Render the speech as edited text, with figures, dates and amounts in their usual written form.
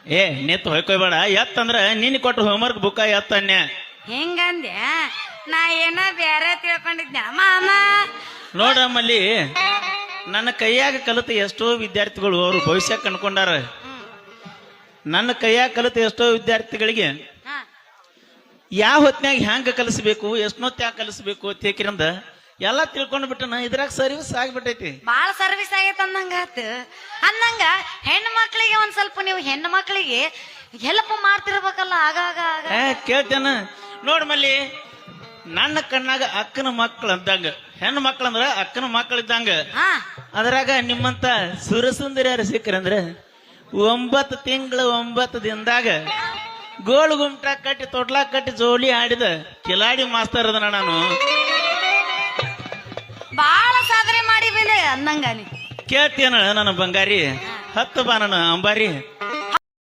ಏ ನಿತ್ ಹೊಯ್ಕೊಯ್ಬೇಡ ಎತ್ತಂದ್ರ ನೀನ್ ಕೊಟ್ಟು ಹೋಮ್ವರ್ಕ್ ಬುಕ್ಕ ಎತ್ತನ್ಯ ಹಿಂಗಂದ್ಯ ನಾ ಏನ ಬ್ಯಾರೆ ತಿಳ್ಕೊಂಡಿದ್ದೆ ಮಾಮ. ನೋಡಮ್ಮಲ್ಲಿ ನನ್ನ ಕೈಯಾಗ ಕಲಿತ ಎಷ್ಟೋ ವಿದ್ಯಾರ್ಥಿಗಳು ಅವರು ಭವಿಷ್ಯ ಕಣ್ಕೊಂಡಾರ. ನನ್ನ ಕೈಯಾಗ ಕಲಿತ ಎಷ್ಟೋ ವಿದ್ಯಾರ್ಥಿಗಳಿಗೆ ಹಾ ಯಾವ ಹೊತ್ನ್ಯಾಗ ಹ್ಯಾಂಗ ಕಲಿಸ್ಬೇಕು ಎಷ್ಟೊತ್ತ್ಯಾಗ ಕಲಿಸ್ಬೇಕು ತೇಕಿರಂದ ಎಲ್ಲ ತಿಳ್ಕೊಂಡ್ ಬಿಟ್ಟನ. ಇದ್ರಾಗ ಸರ್ವಿಸ್ ಆಗ್ಬಿಟ್ಟೈತಿ. ಬಾಳ ಸರ್ವಿಸ್ ಆಗೈತೆ ಅಂದಂಗಾತು. ಅಂದಂಗ ಹೆಣ್ಣು ಮಕ್ಳಿಗೆ ಒಂದ್ ಸ್ವಲ್ಪ ನೀವು ಹೆಣ್ಣು ಮಕ್ಳಿಗೆ ಹೆಲ್ಪ್ ಮಾಡ್ತಿರ್ಬೇಕಲ್ಲ ಆಗಾಗ ಆಗ. ಕೇಳ್ತೇನ ನೋಡ್ ಮಲ್ಲಿ, ನನ್ನ ಕಣ್ಣಾಗ ಅಕ್ಕನ ಮಕ್ಳು ಅಂದಂಗ, ಹೆಣ್ಣು ಮಕ್ಳಂದ್ರ ಅಕ್ಕನ ಮಕ್ಳಿದ್ದಂಗ. ಹಾ ಅದ್ರಾಗ ನಿಮ್ಮಂತ ಸುರಸುಂದರಿಯರು ಸಿಕ್ಕರಂದ್ರ 9 ತಿಂಗಳು 9 ದಿನದಾಗ ಗೋಳು ಗುಮ್ಟ ಕಟ್ಟಿ ತೊಟ್ಲಾ ಕಟ್ಟಿ ಜೋಲಿ ಆಡಿದ ಕಿಲಾಡಿ ಮಾಸ್ತರ್ ಅದನ ನಾನು. ಬಾಳ ಸಾಧನೆ ಮಾಡಿ ಬಂದೆ ಅಂದಂಗ ನೀ. ಕೇಳ್ತೇನ ನನ್ನ ಬಂಗಾರಿ, ಹತ್ತು ಬಾ ನನ್ನ ಅಂಬಾರಿ.